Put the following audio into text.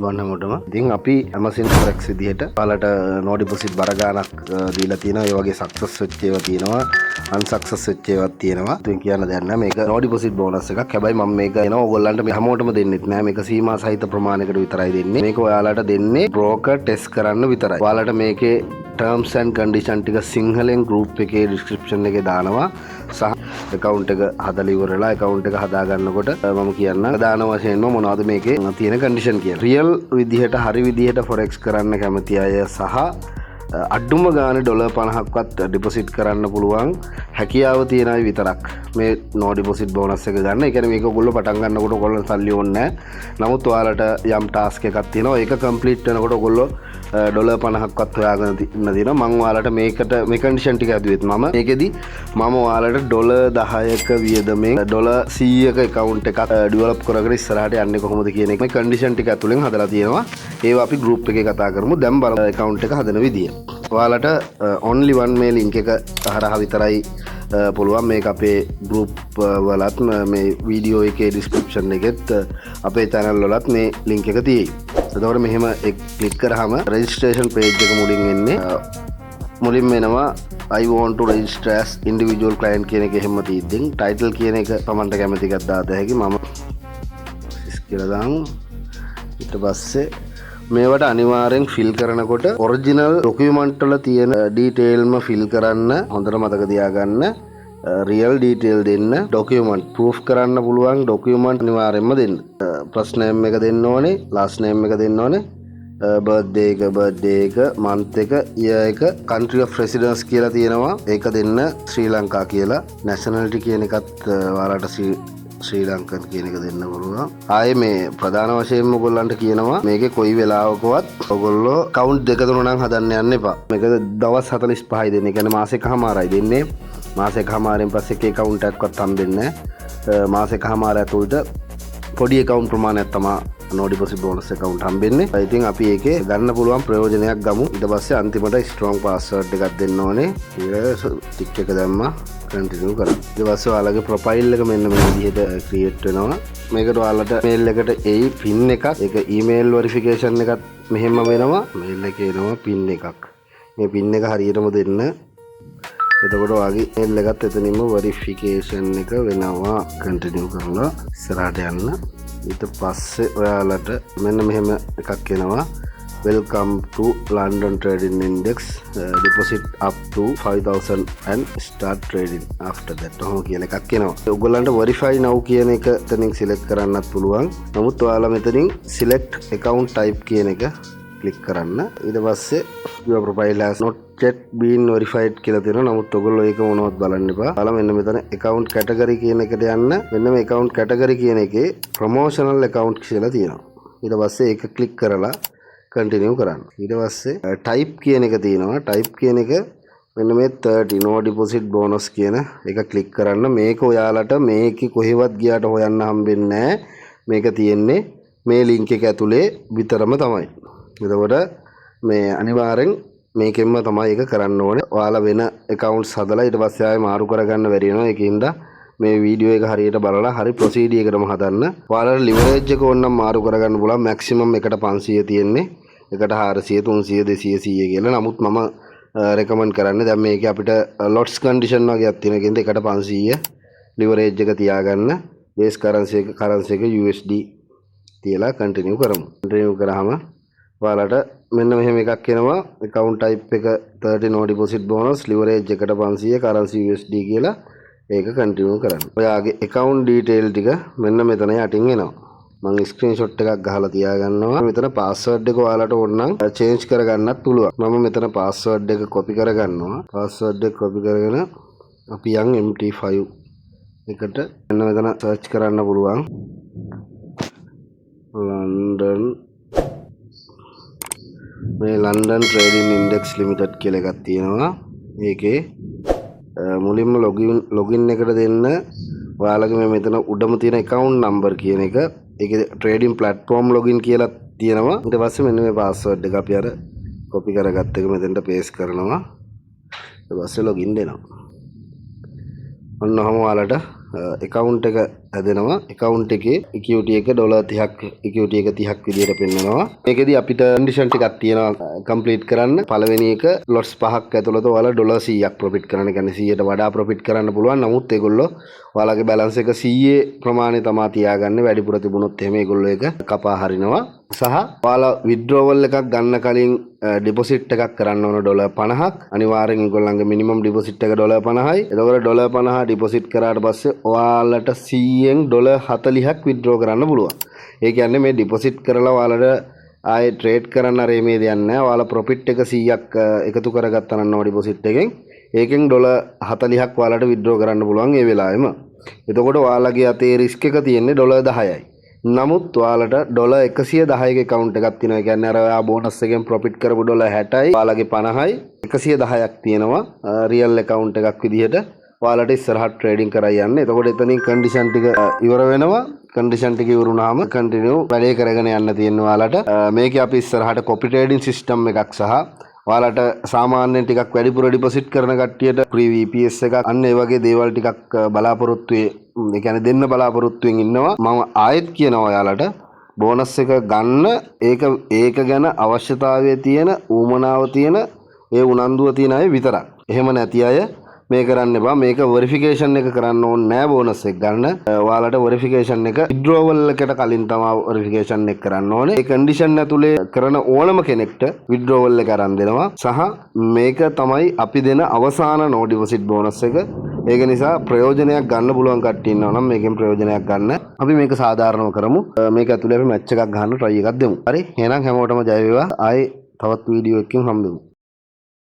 අයිබෝන් හැමෝටම. ඉතින් අපි Amazon Forex විදිහට ඔයාලට no deposit බර ගාණක් දීලා තියෙනවා. ඒ වගේ සක්සස් වෙච්ච ඒවා තියෙනවා. අන්සක්සස් වෙච්ච ඒවා තියෙනවා. ඉතින් කියන්න දෙයක් නැහැ. මේක no deposit bonus එකක්. හැබැයි මම මේක එනවා ඕගොල්ලන්ට මේ හැමෝටම දෙන්නෙත් නෑ. මේක සීමා සහිත ප්‍රමාණයකට විතරයි දෙන්නේ. මේක ඔයාලට දෙන්නේ broker test කරන්න විතරයි. ඔයාලට මේකේ terms and condition ටික සිංහලෙන් group එකේ description එකේ දානවා. සහ account එක හදලා ඉවරලා account එක හදා ගන්නකොට මම කියන්න දාන වශයෙන්ම මොනවද මේකේ තියෙන condition කියලා. real විදිහට හරි විදිහට forex කරන්න කැමති අය සහ අඩුම ගානේ ඩොලර් 50ක්වත් ඩිපොසිට් කරන්න පුළුවන් හැකියාව තියෙන අය විතරක් මේ no deposit bonus එක ගන්න. ඒ කියන්නේ මේක ඔයගොල්ලෝ පටන් ගන්නකොට ඔයගොල්ලෝ සල්ලි ඕනේ නැහැ. නමුත් ඔයාලට යම් ටාස්ක් එකක් තියෙනවා. ඒක කම්ප්ලීට් වෙනකොට ඔයගොල්ලෝ ඩොලර් 50ක්වත් හොයාගෙන ඉන්න දිනවා. මම ඔයාලට මේකට මේ කන්ඩිෂන් ටික ඇදුවෙත් මම මේකෙදි මම ඔයාලට ඩොලර් 10ක වියදමෙන් ඩොලර් 100ක account එකක් ඩෙවලොප් කරගෙන ඉස්සරහට යන්නේ කොහොමද කියන එක මේ කන්ඩිෂන් ටික ඇතුලෙන් හදලා තියෙනවා. ඒවා අපි group එකේ කතා කරමු. දැන් බලමු account එක හදන විදිය. ඔයාලට only one මේ link එක හරහා විතරයි පුළුවන් මේක අපේ group වලත් මේ වීඩියෝ එකේ description එකෙත් අපේ channel වලත් මේ link එක තියෙයි. එතකොට මෙහෙම ක්ලික් කරාම registration page එක මුලින් එන්නේ. මුලින්ම එනවා I want to register as individual client කියන එක එහෙම තියෙද්දි title කියන එක තමන්ට කැමති එකක් දාත හැකි. මම කියලා දාමු. ඊට පස්සේ මේවට අනිවාර්යෙන් ෆිල් කරනකොට ඔරිජිනල් ડોකියුමන්ට් වල තියෙන ඩීටේල්ම ෆිල් කරන්න. හොඳට මතක තියාගන්න. රියල් ඩීටේල් දෙන්න. ડોකියුමන්ට් ප්‍රූෆ් කරන්න පුළුවන් ડોකියුමන්ට් අනිවාර්යෙන්ම දෙන්න. ෆස්ට් නේම් එක දෙන්න ඕනේ, ලාස්ට් නේම් එක දෙන්න ඕනේ, බර්ත්ඩේ එක, මන්ත් එක, ඉයර් එක, country of residence කියලා තියෙනවා. ඒක දෙන්න ශ්‍රී ලංකා කියලා. nationality කියන එකත් ඔයාලට ශ්‍රී ලංකන් කියන එක දෙන්න පුළුවන්. ආයේ මේ ප්‍රධාන වශයෙන්ම ඔයගොල්ලන්ට කියනවා මේකේ කොයි වෙලාවකවත් ඔයගොල්ලෝ account දෙක තුන නම් හදන්න යන්න එපා. මේක දවස් 45යි දෙන්නේ. කියන්නේ මාසෙකමාරයි දෙන්නේ. මාසෙකමාරෙන් පස්සේ එක account එකක්වත් හම්බෙන්නේ නැහැ. මාසෙකමාර ඇතුළත පොඩි account ප්‍රමාණයක් තමයි no deposit bonus account හම්බෙන්නේ. ඉතින් අපි ඒකේ ගන්න පුළුවන් ප්‍රයෝජනයක් ගමු. ඊට පස්සේ අන්තිමට strong password එකක් දෙන්න ඕනේ. ඊට ටික් එක දැම්මා. continue කරන්න. ඊට පස්සේ ඔයාලගේ profile එක මෙන්න මේ විදිහට create වෙනවා. මේකට ඔයාලට mail එකට එයි pin එකක්. ඒක email verification එකත් මෙහෙම වෙනවා. mail එකේ එනවා pin එකක්. මේ pin එක හරියටම දෙන්න. එතකොට ඔයාගේ mail එකත් එතනින්ම verification එක වෙනවා. continue කරලා ඉස්සරහට යන්න. ඊට පස්සේ ඔයාලට මෙන්න මෙහෙම එකක් එනවා. welcome to London Trading Index, deposit up to 5,000 and start trading after that. ඔහොම කියන එකක් එනවා. ඔයගොල්ලන්ට verify now කියන එක එතනින් select කරන්නත් පුළුවන්. නමුත් ඔයාලා මෙතනින් select account type කියන එක click කරන්න. ඊට පස්සේ your profile has not yet been verified කියලා තියෙනවා. නමුත් ඔයගොල්ලෝ ඒක මොනවත් බලන්න එපා. ඔයාලා මෙන්න මෙතන account category කියන එකට යන්න. මෙන්න මේ account category කියන එකේ promotional account කියලා තියෙනවා. ඊට පස්සේ ඒක click කරලා continue කරන්න. ඊට පස්සේ type කියන එක තියෙනවා. type කියන එක මෙන්න මේ 30 no deposit bonus කියන එක click කරන්න. මේක ඔයාලට මේකේ කොහෙවත් ගියාට හොයන්න හම්බෙන්නේ නැහැ. මේක තියෙන්නේ මේ link එක ඇතුලේ විතරම තමයි. එතකොට මේ අනිවාර්යෙන් මේකෙන්ම තමයි ඒක කරන්න ඕනේ. ඔයාලා වෙන accounts හදලා ඊට පස්සේ ආයෙ මාරු කරගන්න බැරි වෙනවා. ඒකින්ද මේ වීඩියෝ එක හරියට බලලා හරි ප්‍රොසීඩියර් එකටම හදන්න. ඔයාලට ලිවරේජ් එක ඕනනම් මාරු කරගන්න පුළුවන්. මැක්සිමම් එකට 500 තියෙන්නේ. එකට 400 300 200 100 කියලා. නමුත් මම රෙකමන්ඩ් කරන්නේ දැන් මේකේ අපිට lots condition වගේක් තියෙන කෙන්ද එකට 500 ලිවරේජ් එක තියාගන්න. බේස් කරන්සි එක USD තියලා කන්ටිනියු කරමු. කන්ටිනියු කරාම ඔයාලට මෙන්න මෙහෙම එකක් එනවා. account type එක 30 no deposit bonus, leverage එකට 500, currency USD කියලා. ඒක කන්ටිනියු කරන්න. ඔයාගේ account detail ටික මෙන්න මෙතන යටින් එනවා. මම ස්ක්‍රීන්ෂොට් එකක් ගහලා තියාගන්නවා. මෙතන password එක ඔයාලට ඕන නම් change කරගන්නත් පුළුවන්. මම මෙතන password එක copy කරගන්නවා. password එක copy කරගෙන අපි යන් MT5 එකට මෙන්න මෙතන search කරන්න පුළුවන්. London මේ London Trading Index Limited කියලා එකක් තියෙනවා. මේකේ මුලින්ම login එකට දෙන්න ඔයාලගේ මේ මෙතන උඩම තියෙන account number කියන එක. ඒකේ trading platform login කියලා තියෙනවා. ඊට පස්සේ මෙන්න මේ password එක අපි අර copy කරගත්ත එක මෙතෙන්ට paste කරනවා. ඊට පස්සේ login දෙනවා. ඔන්න ඔහම ඔයාලට account එක හැදෙනවා. account එකේ equity එක $30ක් equity එක 30ක් විදියට පෙන්නනවා. මේකෙදි අපිට condition ටිකක් තියෙනවා complete කරන්න. පළවෙනි එක lots 5ක් ඇතුළත ඔයාලා $100ක් profit කරන්න. කියන්නේ 100ට වඩා profit කරන්න පුළුවන්. නමුත් ඒගොල්ලෝ ඔයාලගේ balance එක 100 ප්‍රමාණය තමයි තියාගන්නේ. වැඩිපුර තිබුණොත් එහෙම ඒගොල්ලෝ ඒක කපා හරිනවා. සහ ඔයාලා withdrawal එකක් ගන්න කලින් deposit එකක් කරන්න ඕන $50ක්. අනිවාර්යෙන් ඒගොල්ලන්ගේ minimum deposit එක $50යි. එතකොට $50 deposit කරාට පස්සේ ඔයාලට 100න් $40ක් withdraw කරන්න පුළුවන්. ඒ කියන්නේ මේ deposit කරලා ඔයාලට ආයේ trade කරන්න අර මේ දෙයක් නැහැ. ඔයාලා profit එක 100ක් එකතු කරගත්තා නම් deposit එකෙන් ඒකෙන් $40ක් ඔයාලට withdraw කරන්න පුළුවන් ඒ වෙලාවෙම. එතකොට ඔයාලගේ අතේ risk එක තියෙන්නේ $10යි. නමුත් ඔයාලට $110ක account එකක් තියෙනවා. ඒ කියන්නේ අර ඔයා bonus එකෙන් profit කරපු $60යි ඔයාලගේ 50යි 110ක් තියෙනවා real account එකක් විදිහට. ඔයාලට ඉස්සරහට trading කරා යන්න. එතකොට එතනින් condition ටික ඉවර වෙනවා. condition ටික ඉවර වුණාම continue වැඩේ කරගෙන යන්න තියෙනවා ඔයාලට. මේකේ අපි ඉස්සරහට copy trading system එකක් සහ ඔයාලට සාමාන්‍යයෙන් ටිකක් වැඩිපුර deposit කරන කට්ටියට free VPS එකක් අන්න ඒ වගේ දේවල් ටිකක් බලාපොරොත්තු ඒ කියන්නේ දෙන්න බලාපොරොත්තුෙන් ඉන්නවා. මම ආයෙත් කියනවා ඔයාලට බෝනස් එක ගන්න ඒක ගැන අවශ්‍යතාවය තියෙන ඌමනාව තියෙන ඒ උනන්දුව තියෙන අය විතරක්. එහෙම නැති අය මේ කරන්න එපා. මේක වෙරිෆිකේෂන් එක කරන්න ඕනේ නෑ බෝනස් එක ගන්න. ඔයාලට වෙරිෆිකේෂන් එක withdrawal එකට කලින් තමයි වෙරිෆිකේෂන් එක කරන්න ඕනේ. ඒ කන්ඩිෂන් ඇතුලේ කරන ඕනම කෙනෙක්ට withdrawal එක අරන් දෙනවා. සහ මේක තමයි අපි දෙන අවසාන no deposit බෝනස් එක. ඒක නිසා ප්‍රයෝජනයක් ගන්න පුළුවන් කට්ටිය ඉන්නවා නම් මේකෙන් ප්‍රයෝජනයක් ගන්න. අපි මේක සාධාරණව කරමු. මේක ඇතුලේ අපි මැච් එකක් ගහන්න try එකක් දෙමු. හරි. එහෙනම් හැමෝටම ජය වේවා. ආයේ තවත් වීඩියෝ එකකින් හම්බෙමු.